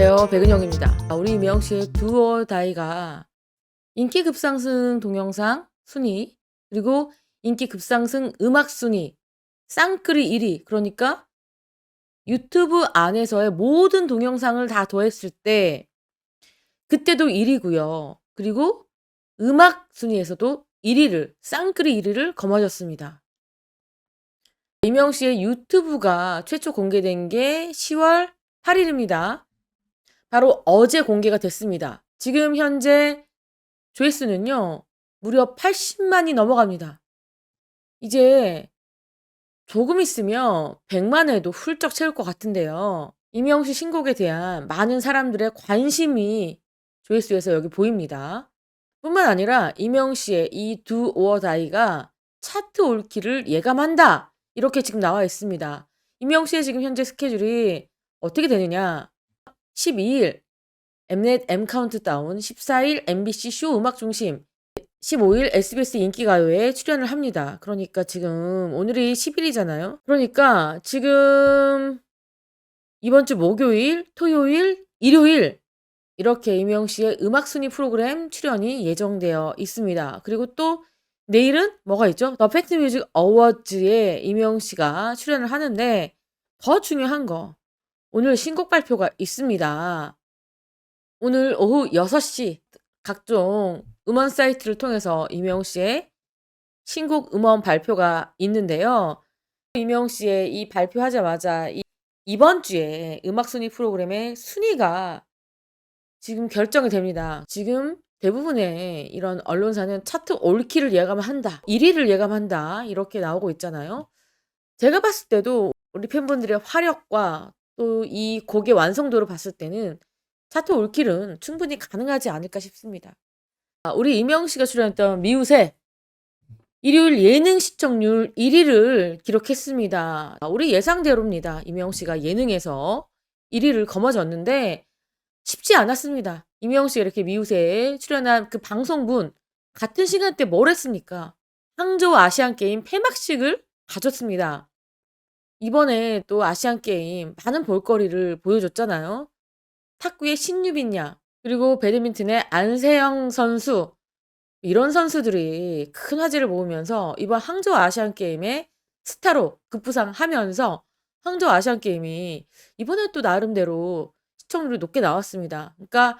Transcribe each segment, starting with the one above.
안녕하세요. 백은영입니다. 우리 이명 씨의 두어 다이가 인기 급상승 동영상 순위, 그리고 인기 급상승 음악 순위, 쌍끌이 1위, 그러니까 유튜브 안에서의 모든 동영상을 다 더했을 때 그때도 1 위고요. 그리고 음악 순위에서도 1 위를 쌍끌이 1 위를 거머쥐었습니다. 이명 씨의 유튜브가 최초 공개된 게 10월 8 일입니다. 바로 어제 공개가 됐습니다. 지금 현재 조회수는요, 무려 80만이 넘어갑니다. 이제 조금 있으면 100만회도 훌쩍 채울 것 같은데요. 이명 씨 신곡에 대한 많은 사람들의 관심이 조회수에서 여기 보입니다. 뿐만 아니라 이명 씨의 이 Do or Die가 차트 올킬을 예감한다, 이렇게 지금 나와 있습니다. 이명 씨의 지금 현재 스케줄이 어떻게 되느냐. 12일 엠넷 M카운트다운, 14일 MBC 쇼 음악중심, 15일 SBS 인기가요에 출연을 합니다. 그러니까 지금 오늘이 10일이잖아요. 그러니까 지금 이번 주 목요일, 토요일, 일요일 이렇게 이명 씨의 음악 순위 프로그램 출연이 예정되어 있습니다. 그리고 또 내일은 뭐가 있죠? 더 팩트 뮤직 어워즈에 이명 씨가 출연을 하는데, 더 중요한 거, 오늘 신곡 발표가 있습니다. 오늘 오후 6시 각종 음원 사이트를 통해서 이명 씨의 신곡 음원 발표가 있는데요. 이명 씨의 이 발표하자마자 이번 주에 음악 순위 프로그램의 순위가 지금 결정이 됩니다. 지금 대부분의 이런 언론사는 차트 올킬을 예감한다, 1 위를 예감한다, 이렇게 나오고 있잖아요. 제가 봤을 때도 우리 팬분들의 화력과 또 이 곡의 완성도를 봤을 때는 차트 올킬은 충분히 가능하지 않을까 싶습니다. 우리 이명 씨가 출연했던 미우새 일요일 예능 시청률 1 위를 기록했습니다. 우리 예상대로입니다. 이명 씨가 예능에서 1 위를 거머쥐었는데 쉽지 않았습니다. 이명 씨가 이렇게 미우새에 출연한 그 방송분, 같은 시간대 뭘 했습니까? 항저우 아시안 게임 폐막식을 가졌습니다. 이번에 또 아시안 게임 많은 볼거리를 보여줬잖아요. 탁구의 신유빈 양, 그리고 배드민턴의 안세영 선수, 이런 선수들이 큰 화제를 모으면서 이번 항저우 아시안 게임의 스타로 급부상하면서 항저우 아시안 게임이 이번에 또 나름대로 시청률이 높게 나왔습니다. 그러니까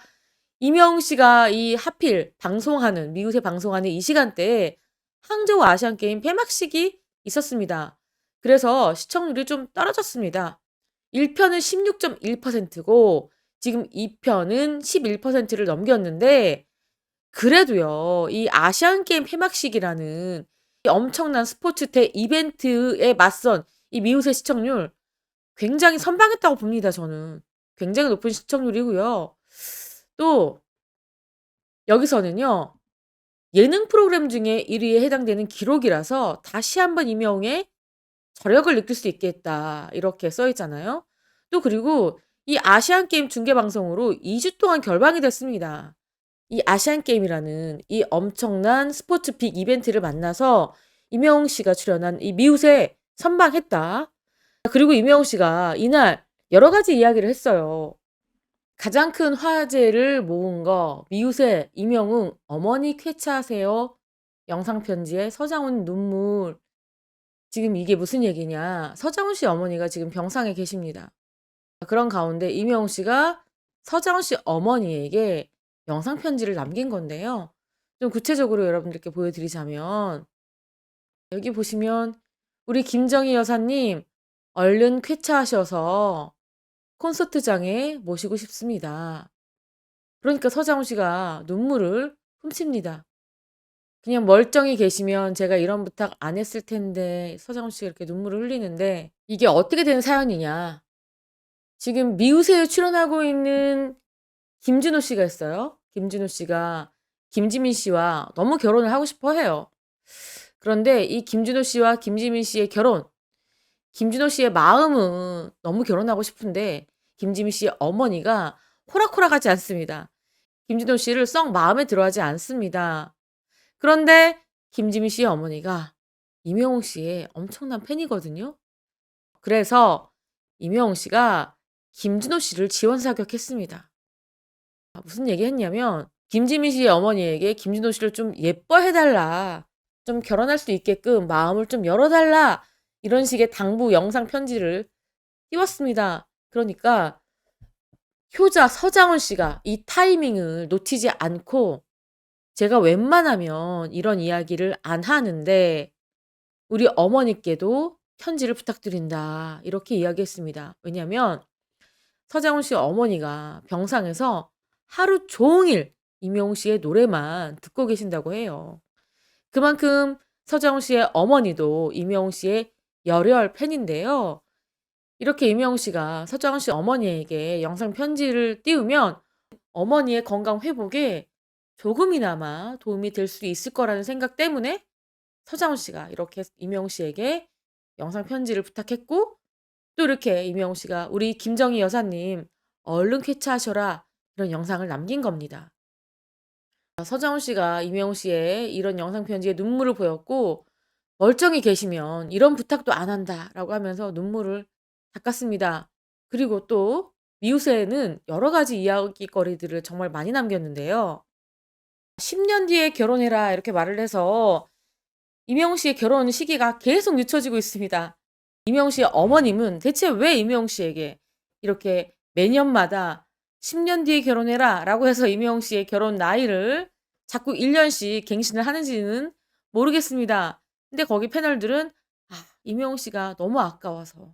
이명 씨가 이 하필 방송하는, 미우새 방송하는 이 시간대에 항저우 아시안 게임 폐막식이 있었습니다. 그래서 시청률이 좀 떨어졌습니다. 1편은 16.1%고 지금 2편은 11%를 넘겼는데, 그래도요, 이 아시안 게임 폐막식이라는 이 엄청난 스포츠 대이벤트에 맞선 이 미우새 시청률 굉장히 선방했다고 봅니다, 저는. 굉장히 높은 시청률이고요. 또 여기서는요, 예능 프로그램 중에 1 위에 해당되는 기록이라서 다시 한번 이명의 저력을 느낄 수 있겠다, 이렇게 써 있잖아요. 또 그리고 이 아시안 게임 중계 방송으로 2주 동안 결방이 됐습니다. 이 아시안 게임이라는 이 엄청난 스포츠 빅 이벤트를 만나서 이명웅 씨가 출연한 이 미우새 선방했다. 그리고 이명웅 씨가 이날 여러 가지 이야기를 했어요. 가장 큰 화제를 모은 거, 미우새 이명웅 어머니 쾌차하세요 영상 편지에 서장훈 눈물. 지금 이게 무슨 얘기냐? 서장훈 씨 어머니가 지금 병상에 계십니다. 그런 가운데 이명웅 씨가 서장훈 씨 어머니에게 영상 편지를 남긴 건데요. 좀 구체적으로 여러분들께 보여드리자면, 여기 보시면 "우리 김정희 여사님 얼른 쾌차하셔서 콘서트장에 모시고 싶습니다." 그러니까 서장훈 씨가 눈물을 훔칩니다. 그냥 멀쩡히 계시면 제가 이런 부탁 안 했을 텐데, 서장훈 씨가 이렇게 눈물을 흘리는데, 이게 어떻게 된 사연이냐. 지금 미우새에 출연하고 있는 김준호 씨가 있어요. 김준호 씨가 김지민 씨와 너무 결혼을 하고 싶어 해요. 그런데 이 김준호 씨와 김지민 씨의 결혼, 김준호 씨의 마음은 너무 결혼하고 싶은데 김지민 씨의 어머니가 호락호락하지 않습니다. 김준호 씨를 썩 마음에 들어하지 않습니다. 그런데 김지민 씨의 어머니가 임영웅 씨의 엄청난 팬이거든요. 그래서 임영웅 씨가 김진호 씨를 지원 사격했습니다. 무슨 얘기했냐면 김지민 씨의 어머니에게 김진호 씨를 좀 예뻐해 달라. 좀 결혼할 수 있게끔 마음을 좀 열어 달라. 이런 식의 당부 영상 편지를 띄웠습니다. 그러니까 효자 서장훈 씨가 이 타이밍을 놓치지 않고 제가 웬만하면 이런 이야기를 안 하는데 우리 어머니께도 편지를 부탁드린다. 이렇게 이야기했습니다. 왜냐하면 서장훈 씨 어머니가 병상에서 하루 종일 임영웅 씨의 노래만 듣고 계신다고 해요. 그만큼 서장훈 씨의 어머니도 임영웅 씨의 열혈 팬인데요. 이렇게 임영웅 씨가 서장훈 씨 어머니에게 영상 편지를 띄우면 어머니의 건강 회복에 조금이나마 도움이 될 수 있을 거라는 생각 때문에 서장훈 씨가 이렇게 임영웅 씨에게 영상 편지를 부탁했고 또 이렇게 임영웅 씨가 "우리 김정희 여사님 얼른 쾌차하셔라." 이런 영상을 남긴 겁니다. 서장훈 씨가 임영웅 씨의 이런 영상 편지에 눈물을 보였고 "멀쩡히 계시면 이런 부탁도 안 한다."라고 하면서 눈물을 닦았습니다. 그리고 또 미우새에는 여러 가지 이야깃거리들을 정말 많이 남겼는데요. "10년 뒤에 결혼해라." 이렇게 말을 해서 임영웅 씨의 결혼 시기가 계속 늦춰지고 있습니다. 임영웅 씨의 어머님은 대체 왜 임영웅 씨에게 이렇게 매년마다 "10년 뒤에 결혼해라."라고 해서 임영웅 씨의 결혼 나이를 자꾸 1 년씩 갱신을 하는지는 모르겠습니다. 근데 거기 패널들은 임영웅 씨가 너무 아까워서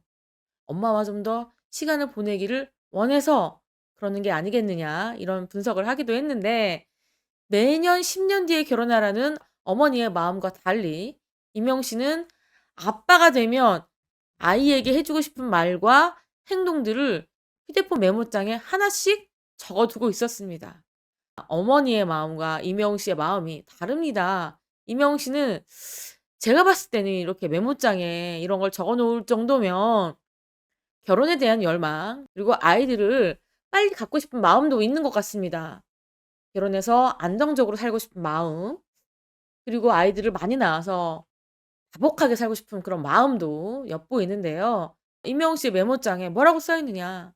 엄마와 좀 더 시간을 보내기를 원해서 그러는 게 아니겠느냐 이런 분석을 하기도 했는데 매년 10년 뒤에 결혼하라는 어머니의 마음과 달리 임영웅 씨는 아빠가 되면 아이에게 해 주고 싶은 말과 행동들을 휴대폰 메모장에 하나씩 적어 두고 있었습니다. 어머니의 마음과 임영웅 씨의 마음이 다릅니다. 임영웅 씨는 제가 봤을 때는 이렇게 메모장에 이런 걸 적어 놓을 정도면 결혼에 대한 열망 그리고 아이들을 빨리 갖고 싶은 마음도 있는 것 같습니다. 결혼해서 안정적으로 살고 싶은 마음 그리고 아이들을 많이 낳아서 다복하게 살고 싶은 그런 마음도 엿보이는데요. 임영웅 씨의 메모장에 뭐라고 써 있느냐.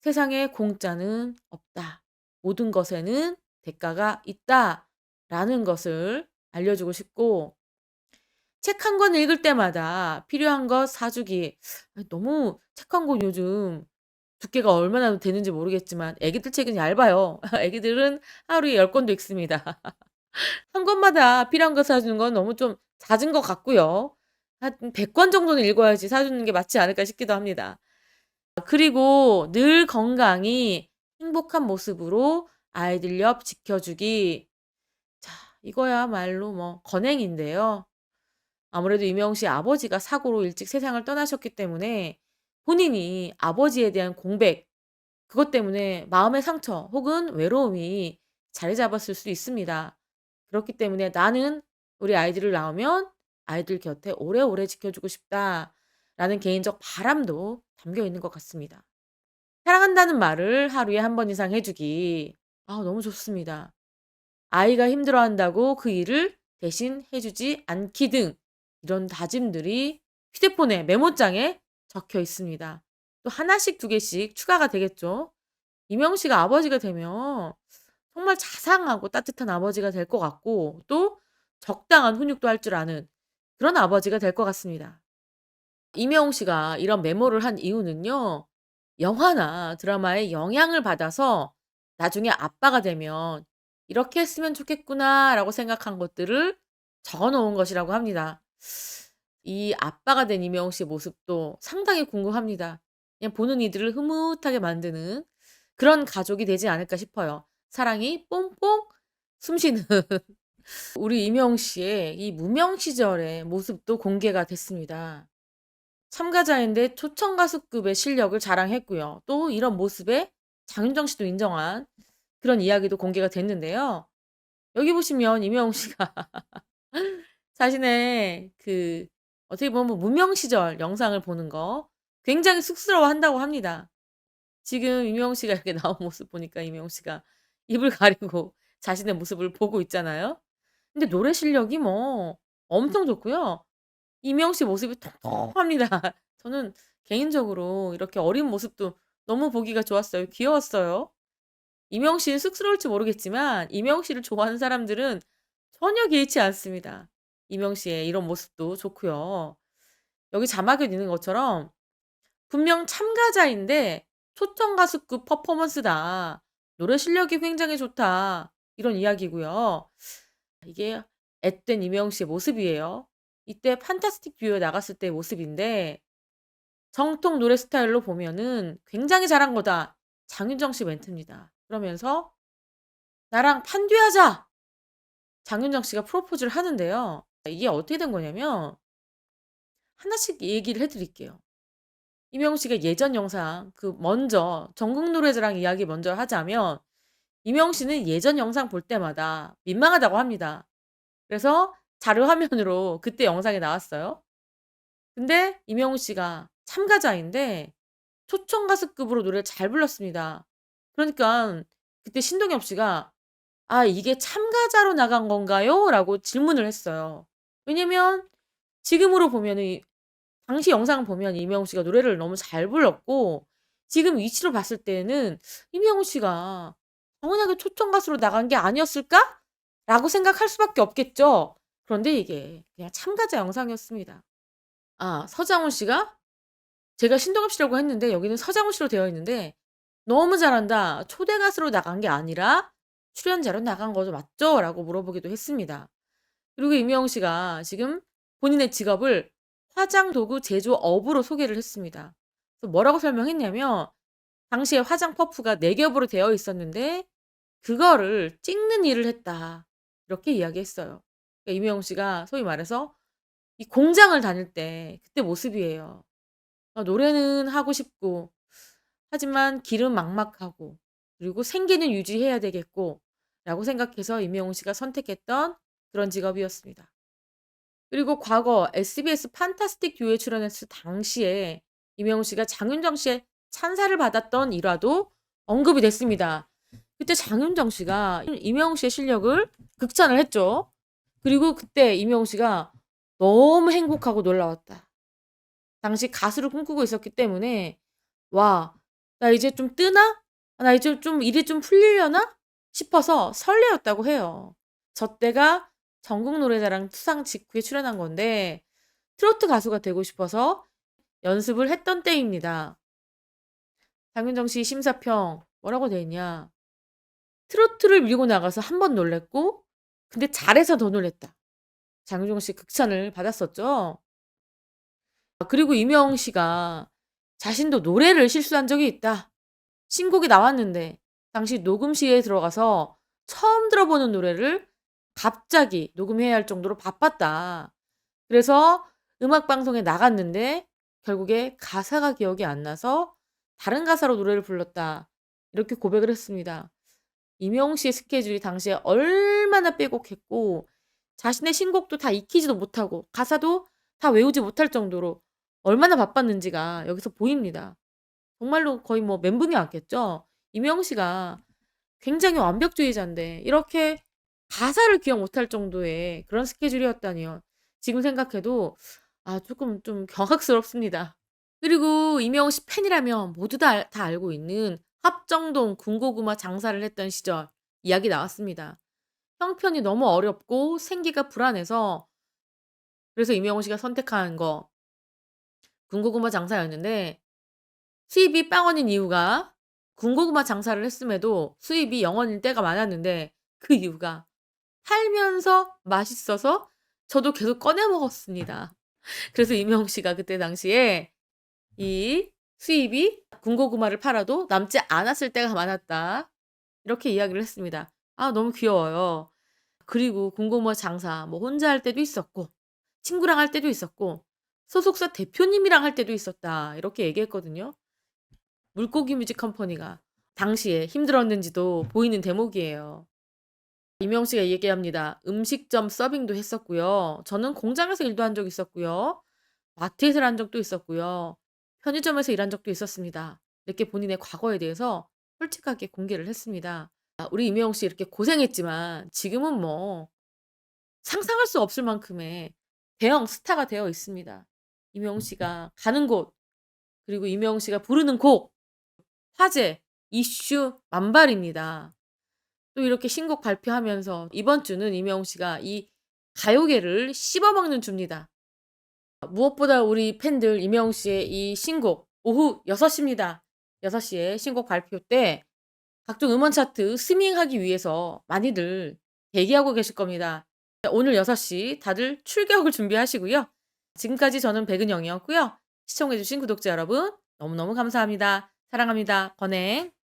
"세상에 공짜는 없다. 모든 것에는 대가가 있다."라는 것을 알려주고 싶고 책 한 권 읽을 때마다 필요한 것 사 주기. 너무 책 한 권 요즘 두께가 얼마나 되는지 모르겠지만 애기들 책은 얇아요. 애기들은 하루에 10 권도 읽습니다. 한 권마다 필요한 거 사 주는 건 너무 좀 잦은 것 같고요. 한 100권 정도는 읽어야지 사 주는 게 맞지 않을까 싶기도 합니다. 그리고 늘 건강히 행복한 모습으로 아이들 옆 지켜주기. 자 이거야말로 뭐 건행인데요. 아무래도 임영웅 씨 아버지가 사고로 일찍 세상을 떠나셨기 때문에 본인이 아버지에 대한 공백 그것 때문에 마음의 상처 혹은 외로움이 자리 잡았을 수 있습니다. 그렇기 때문에 '나는 우리 아이들을 낳으면 아이들 곁에 오래오래 지켜주고 싶다.'라는 개인적 바람도 담겨 있는 것 같습니다. 사랑한다는 말을 하루에 한 번 이상 해 주기. 너무 좋습니다. 아이가 힘들어한다고 그 일을 대신 해 주지 않기 등 이런 다짐들이 휴대폰에 메모장에 적혀 있습니다. 또 하나씩 두 개씩 추가가 되겠죠. 이명 씨가 아버지가 되면 정말 자상하고 따뜻한 아버지가 될 것 같고 또 적당한 훈육도 할 줄 아는 그런 아버지가 될 것 같습니다. 이명웅 씨가 이런 메모를 한 이유는요. 영화나 드라마의 영향을 받아서 나중에 아빠가 되면 '이렇게 했으면 좋겠구나.'라고 생각한 것들을 적어 놓은 것이라고 합니다. 이 아빠가 된 이명웅 씨의 모습도 상당히 궁금합니다. 그냥 보는 이들을 흐뭇하게 만드는 그런 가족이 되지 않을까 싶어요. 사랑이 뽕뽕 숨쉬는 우리 이명웅 씨의 이 무명 시절의 모습도 공개가 됐습니다. 참가자인데 초청 가수급의 실력을 자랑했고요. 또 이런 모습에 장윤정 씨도 인정한 그런 이야기도 공개가 됐는데요. 여기 보시면 임영웅 씨가 자신의 어떻게 보면 무명 시절 영상을 보는 거 굉장히 쑥스러워한다고 합니다. 지금 임영웅 씨가 이렇게 나온 모습 보니까 임영웅 씨가 입을 가리고 자신의 모습을 보고 있잖아요. 근데 노래 실력이 뭐 엄청 좋고요. 이명웅 씨 모습이 통통합니다. 저는 개인적으로 이렇게 어린 모습도 너무 보기가 좋았어요. 귀여웠어요. 이명 씨는 쑥스러울지 모르겠지만 이명 씨를 좋아하는 사람들은 전혀 개의치 않습니다. 이명 씨의 이런 모습도 좋고요. 여기 자막에 있는 것처럼 분명 참가자인데 초청 가수급 퍼포먼스다. 노래 실력이 굉장히 좋다. 이런 이야기고요. 이게 앳된 이명 씨의 모습이에요. 이때 판타스틱 듀오에 나갔을 때의 모습인데 정통 노래 스타일로 보면은 굉장히 잘한 거다. 장윤정 씨 멘트입니다. 그러면서 "나랑 판듀하자." 장윤정 씨가 프로포즈를 하는데요. 이게 어떻게 된 거냐면 하나씩 얘기를 해 드릴게요. 이명 씨가 예전 영상 먼저 전국 노래자랑 이야기 먼저 하자면 이명 씨는 예전 영상 볼 때마다 민망하다고 합니다. 그래서 자료 화면으로 그때 영상이 나왔어요. 근데 이명우 씨가 참가자인데 초청 가수급으로 노래를 잘 불렀습니다. 그러니깐 그때 신동엽 씨가 "아 이게 참가자로 나간 건가요?" 라고 질문을 했어요. 왜냐면 지금으로 보면은 당시 영상을 보면 이명우 씨가 노래를 너무 잘 불렀고 지금 위치로 봤을 때는 '이명우 씨가 당연하게 초청 가수로 나간 게 아니었을까?'라고 생각할 수밖에 없겠죠. 그런데 이게 그냥 참가자 영상이었습니다. 아 서장훈 씨가 제가 신동엽 씨라고 했는데 여기는 서장훈 씨로 되어 있는데 "너무 잘한다. 초대 가수로 나간 게 아니라 출연자로 나간 거죠. 맞죠?" 라고 물어보기도 했습니다. 그리고 이명웅 씨가 지금 본인의 직업을 화장 도구 제조업으로 소개를 했습니다. 그래서 뭐라고 설명했냐면 당시에 화장 퍼프가 4 겹으로 되어 있었는데 그거를 찍는 일을 했다. 이렇게 이야기했어요. 그러니까 이명웅 씨가 소위 말해서 이 공장을 다닐 때 그때 모습이에요. 노래는 하고 싶고 하지만 길은 막막하고 그리고 생계는 유지해야 되겠고 라고 생각해서 임영웅 씨가 선택했던 그런 직업이었습니다. 그리고 과거 SBS 판타스틱 듀오에 출연했을 당시에 임영웅 씨가 장윤정 씨의 찬사를 받았던 일화도 언급이 됐습니다. 그때 장윤정 씨가 임영웅 씨의 실력을 극찬을 했죠. 그리고 그때 임영웅 씨가 "너무 행복하고 놀라웠다." 당시 가수를 꿈꾸고 있었기 때문에 '와 나 이제 좀 뜨나? 나 이제 좀 일이 좀 풀리려나?' 싶어서 설레었다고 해요. 저 때가 전국 노래자랑 수상 직후에 출연한 건데 트로트 가수가 되고 싶어서 연습을 했던 때입니다. 장윤정 씨 심사평 뭐라고 돼 있냐. "트로트를 밀고 나가서 한 번 놀랐고 근데 잘해서 더 놀랐다." 장윤정 씨 극찬을 받았었죠. 그리고 이명 씨가 자신도 노래를 실수한 적이 있다. 신곡이 나왔는데 당시 녹음실에 들어가서 처음 들어보는 노래를 갑자기 녹음해야 할 정도로 바빴다. 그래서 음악 방송에 나갔는데 결국에 가사가 기억이 안 나서 다른 가사로 노래를 불렀다. 이렇게 고백을 했습니다. 이명 씨의 스케줄이 당시에 얼마나 빼곡했고 자신의 신곡도 다 익히지도 못하고 가사도 다 외우지 못할 정도로 얼마나 바빴는지가 여기서 보입니다. 정말로 거의 뭐 멘붕이 왔겠죠. 이명 씨가 굉장히 완벽주의자인데 이렇게 가사를 기억 못할 정도의 그런 스케줄이었다니요. 지금 생각해도 쪼끔 좀 경악스럽습니다. 그리고 이명호 씨 팬이라면 모두 다 알고 있는 합정동 군고구마 장사를 했던 시절 이야기 나왔습니다. 형편이 너무 어렵고 생계가 불안해서 그래서 이명호 씨가 선택한 거 군고구마 장사였는데 수입이 빵원인 이유가 군고구마 장사를 했음에도 수입이 0원일 때가 많았는데 그 이유가 팔면서 맛있어서 저도 계속 꺼내 먹었습니다. 그래서 이명웅 씨가 그때 당시에 이 수입이 군고구마를 팔아도 남지 않았을 때가 많았다. 이렇게 이야기를 했습니다. 너무 귀여워요. 그리고 군고구마 장사 뭐 혼자 할 때도 있었고 친구랑 할 때도 있었고 소속사 대표님이랑 할 때도 있었다. 이렇게 얘기했거든요. 물고기 뮤직 컴퍼니가 당시에 힘들었는지도 보이는 대목이에요. 이명 씨가 얘기합니다. 음식점 서빙도 했었고요. 저는 공장에서 일도 한 적이 있었고요. 마트에서 일한 적도 있었고요. 편의점에서 일한 적도 있었습니다. 이렇게 본인의 과거에 대해서 솔직하게 공개를 했습니다. 우리 이명웅 씨 이렇게 고생했지만 지금은 뭐 상상할 수 없을 만큼의 대형 스타가 되어 있습니다. 이명웅 씨가 가는 곳 그리고 이명웅 씨가 부르는 곡 화제, 이슈 만발입니다. 또 이렇게 신곡 발표하면서 이번 주는 이명웅 씨가 이 가요계를 씹어먹는 주입니다. 무엇보다 우리 팬들 이명웅 씨의 이 신곡 오후 6 시입니다. 6 시에 신곡 발표 때 각종 음원 차트 스밍하기 위해서 많이들 대기하고 계실 겁니다. 오늘 6 시 다들 출격을 준비하시고요. 지금까지 저는 백은영이었고요. 시청해 주신 구독자 여러분 너무너무 감사합니다. 사랑합니다. 권행.